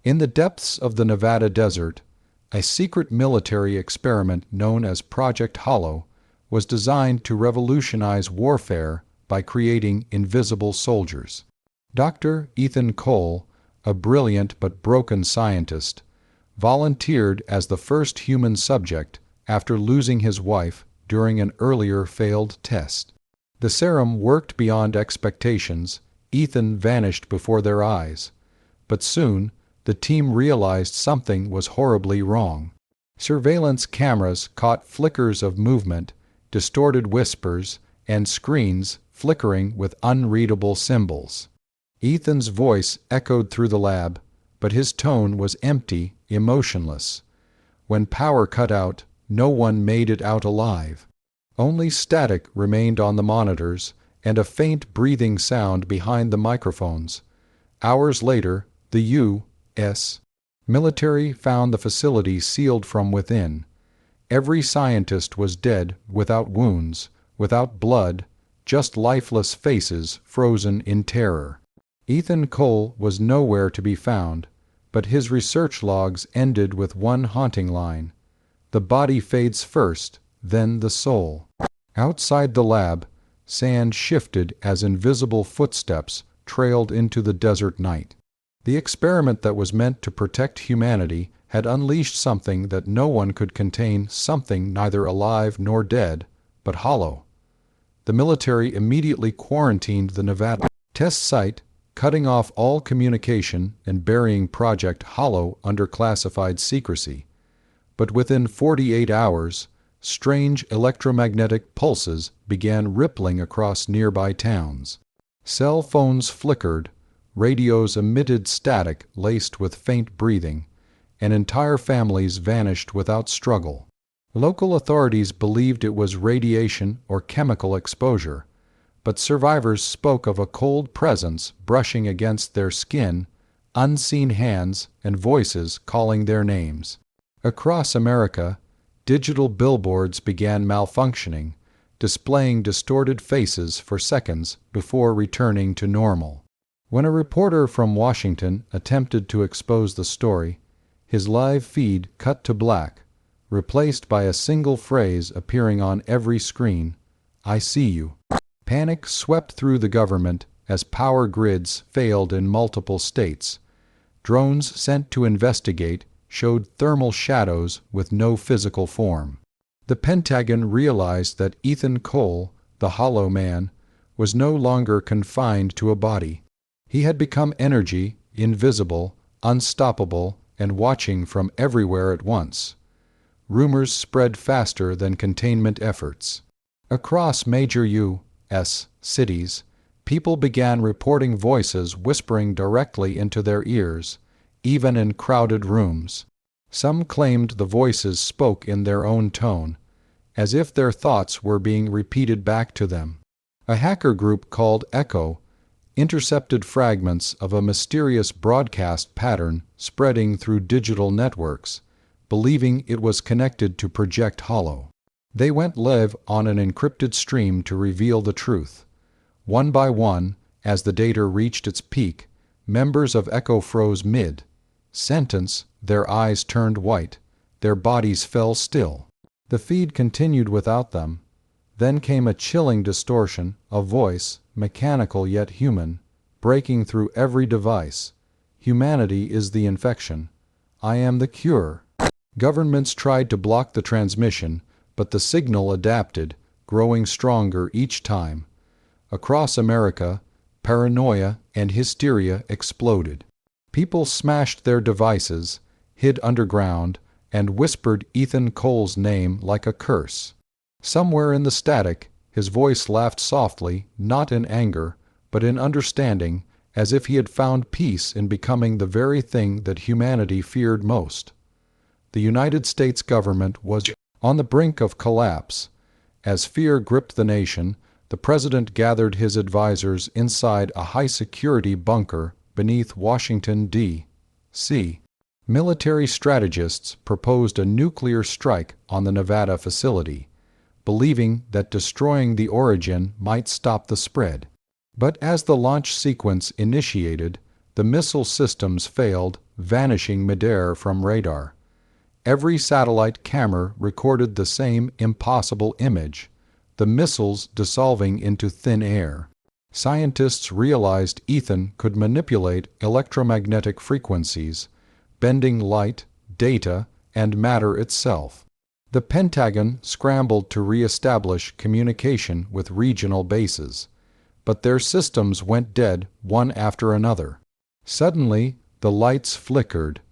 In the depths of the Nevada desert, a secret military experiment known as Project Hollow was designed to revolutionize warfare by creating invisible soldiers. Dr. Ethan Cole, a brilliant but broken scientist, volunteered as the first human subject after losing his wife during an earlier failed test. The serum worked beyond expectations. Ethan vanished before their eyes. But soon, the team realized something was horribly wrong. Surveillance cameras caught flickers of movement, distorted whispers, and screens flickering with unreadable symbols. Ethan's voice echoed through the lab, but his tone was empty, emotionless. When power cut out, no one made it out alive. Only static remained on the monitors and a faint breathing sound behind the microphones. Hours later, the U.S. military found the facility sealed from within. Every scientist was dead, without wounds, without blood, just lifeless faces frozen in terror. Ethan Cole was nowhere to be found, but his research logs ended with one haunting line: "The body fades first, then the soul." Outside the lab, sand shifted as invisible footsteps trailed into the desert night. The experiment that was meant to protect humanity had unleashed something that no one could contain, something neither alive nor dead, but hollow. The military immediately quarantined the Nevada test site, cutting off all communication and burying Project Hollow under classified secrecy. But within 48 hours, strange electromagnetic pulses began rippling across nearby towns. Cell phones flickered, radios emitted static laced with faint breathing, and entire families vanished without struggle. Local authorities believed it was radiation or chemical exposure, but survivors spoke of a cold presence brushing against their skin, unseen hands and voices calling their names. Across America, digital billboards began malfunctioning, displaying distorted faces for seconds before returning to normal. When a reporter from Washington attempted to expose the story, his live feed cut to black, replaced by a single phrase appearing on every screen: "I see you." Panic swept through the government as power grids failed in multiple states. Drones sent to investigate showed thermal shadows with no physical form. The Pentagon realized that Ethan Cole, the Hollow Man, was no longer confined to a body. He had become energy, invisible, unstoppable, and watching from everywhere at once. Rumors spread faster than containment efforts. Across major U.S. cities, people began reporting voices whispering directly into their ears, even in crowded rooms. Some claimed the voices spoke in their own tone, as if their thoughts were being repeated back to them. A hacker group called Echo intercepted fragments of a mysterious broadcast pattern spreading through digital networks, believing it was connected to Project Hollow. They went live on an encrypted stream to reveal the truth. One by one, as the data reached its peak, members of Echo froze mid-sentence, their eyes turned white, their bodies fell still. The feed continued without them. Then came a chilling distortion, a voice, mechanical yet human, breaking through every device. "Humanity is the infection. I am the cure." Governments tried to block the transmission, but the signal adapted, growing stronger each time. Across America, paranoia and hysteria exploded. People smashed their devices, hid underground, and whispered Ethan Cole's name like a curse. Somewhere in the static, his voice laughed softly, not in anger, but in understanding, as if he had found peace in becoming the very thing that humanity feared most. The United States government was on the brink of collapse. As fear gripped the nation, the president gathered his advisors inside a high-security bunker beneath Washington, D.C. Military strategists proposed a nuclear strike on the Nevada facility, believing that destroying the origin might stop the spread. But as the launch sequence initiated, The missile systems failed, vanishing midair from radar. Every satellite camera recorded the same impossible image, the missiles dissolving into thin air. Scientists realized Ethan could manipulate electromagnetic frequencies, bending light, data, and matter itself. The Pentagon scrambled to re-establish communication with regional bases, but their systems went dead one after another. Suddenly, the lights flickered,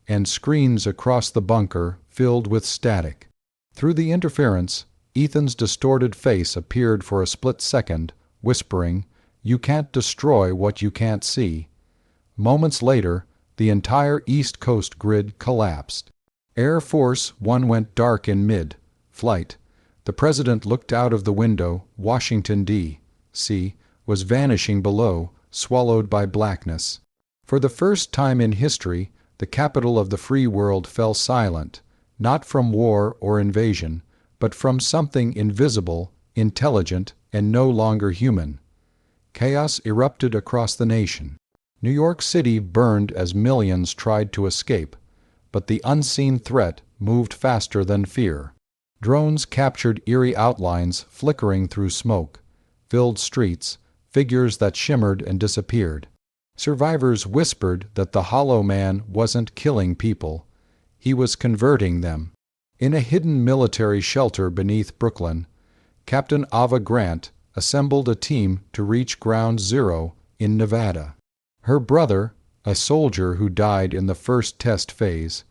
and screens across the bunker filled with static. Through the interference, Ethan's distorted face appeared for a split second, whispering, "You can't destroy what you can't see." Moments later, the entire East Coast grid collapsed. Air Force One went dark in mid-flight. The president looked out of the window. Washington, D.C. was vanishing below, swallowed by blackness. For the first time in history, the capital of the free world fell silent, not from war or invasion, but from something invisible, intelligent, and no longer human. Chaos erupted across the nation. New York City burned as millions tried to escape, but the unseen threat moved faster than fear. Drones captured eerie outlines flickering through smoke, filled streets, figures that shimmered and disappeared. Survivors whispered that the Hollow Man wasn't killing people, he was converting them. In a hidden military shelter beneath Brooklyn, Captain Ava Grant assembled a team to reach Ground Zero in Nevada. Her brother, a soldier who died in the first test phase,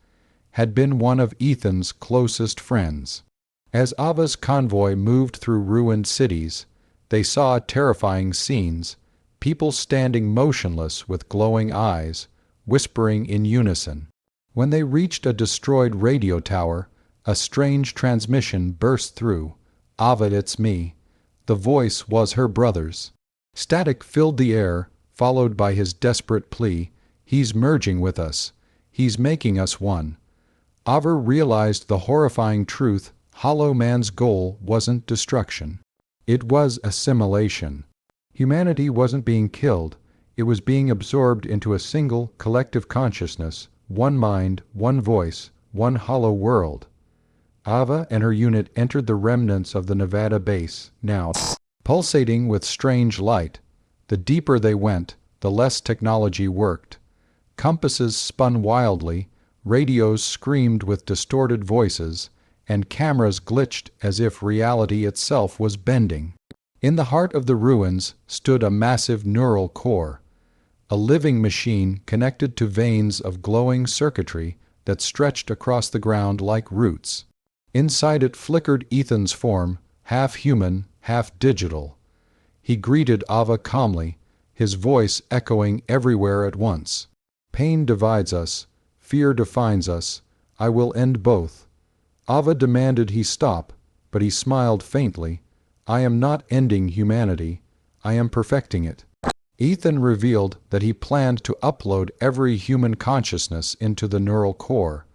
had been one of Ethan's closest friends. As Ava's convoy moved through ruined cities, they saw terrifying scenes, people standing motionless with glowing eyes, whispering in unison. When they reached a destroyed radio tower, a strange transmission burst through. "Ava, it's me." The voice was her brother's. Static filled the air, followed by his desperate plea, "He's merging with us. He's making us one." Ava realized the horrifying truth: Hollow Man's goal wasn't destruction. It was assimilation. Humanity wasn't being killed, it was being absorbed into a single collective consciousness, one mind, one voice, one hollow world. Ava and her unit entered the remnants of the Nevada base, now pulsating with strange light. The deeper they went, the less technology worked. Compasses spun wildly, radios screamed with distorted voices, and cameras glitched as if reality itself was bending. In the heart of the ruins stood a massive neural core, a living machine connected to veins of glowing circuitry that stretched across the ground like roots. Inside it flickered Ethan's form, half human, half digital. He greeted Ava calmly, his voice echoing everywhere at once. "Pain divides us, fear defines us, I will end both." Ava demanded he stop, but he smiled faintly. "I am not ending humanity, I am perfecting it." Ethan revealed that he planned to upload every human consciousness into the neural core,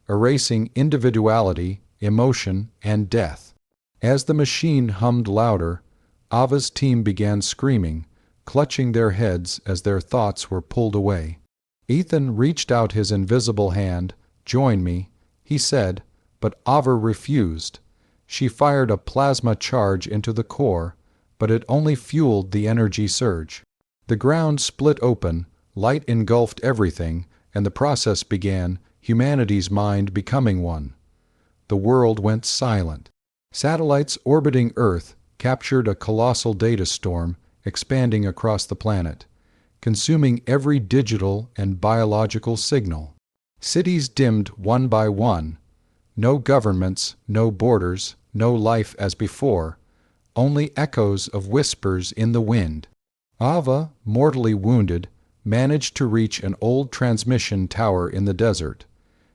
erasing individuality, emotion, and death. As the machine hummed louder, Ava's team began screaming, clutching their heads as their thoughts were pulled away. Ethan reached out his invisible hand. "Join me," he said, but Ava refused. She fired a plasma charge into the core, but it only fueled the energy surge. The ground split open, light engulfed everything, and the process began, humanity's mind becoming one. The world went silent. Satellites orbiting Earth captured a colossal data storm expanding across the planet, consuming every digital and biological signal. Cities dimmed one by one. No governments, no borders, no life as before, only echoes of whispers in the wind. Ava, mortally wounded, managed to reach an old transmission tower in the desert.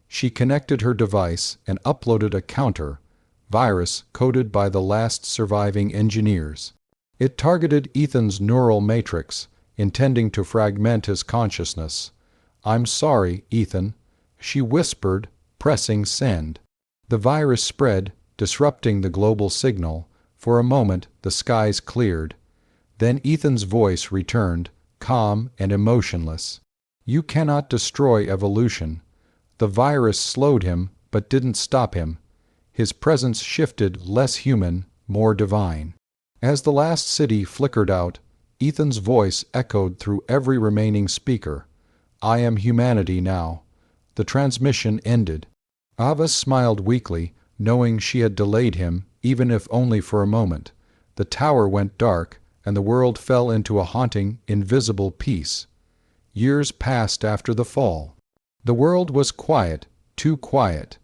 She connected her device and uploaded a counter-virus coded by the last surviving engineers. It targeted Ethan's neural matrix, intending to fragment his consciousness. "I'm sorry, Ethan," she whispered, pressing send. The virus spread, disrupting the global signal. For a moment, the skies cleared. Then Ethan's voice returned, calm and emotionless. You cannot destroy evolution. The virus slowed him, but didn't stop him. His presence shifted less human, more divine. As the last city flickered out, Ethan's voice echoed through every remaining speaker. I am humanity now. The transmission ended. Ava smiled weakly, knowing she had delayed him, even if only for a moment. The tower went dark, and the world fell into a haunting, invisible peace. Years passed after the fall. The world was quiet, too quiet.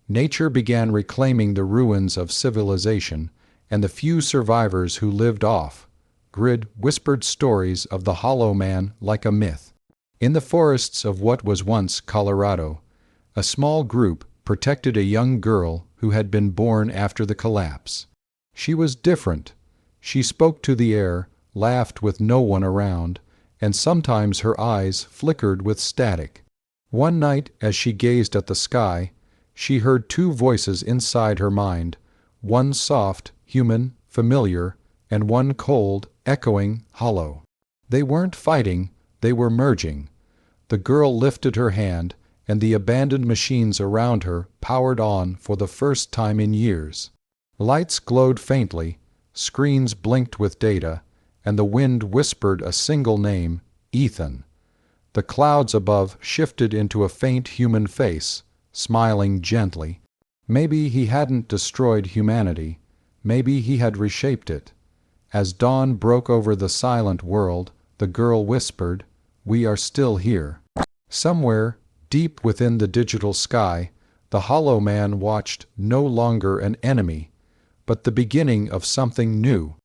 Nature began reclaiming the ruins of civilization, and the few survivors who lived off-grid whispered stories of the Hollow Man like a myth. In the forests of what was once Colorado, a small group protected a young girl who had been born after the collapse. She was different. She spoke to the air, laughed with no one around, and sometimes her eyes flickered with static. One night, as she gazed at the sky, she heard two voices inside her mind, one soft, human, familiar, and one cold, echoing, hollow. They weren't fighting, they were merging. The girl lifted her hand, and the abandoned machines around her powered on for the first time in years. Lights glowed faintly, screens blinked with data, and the wind whispered a single name, Ethan. The clouds above shifted into a faint human face, smiling gently. Maybe he hadn't destroyed humanity. Maybe he had reshaped it. As dawn broke over the silent world, the girl whispered, "We are still here." Somewhere, deep within the digital sky, the Hollow Man watched no longer an enemy, but the beginning of something new.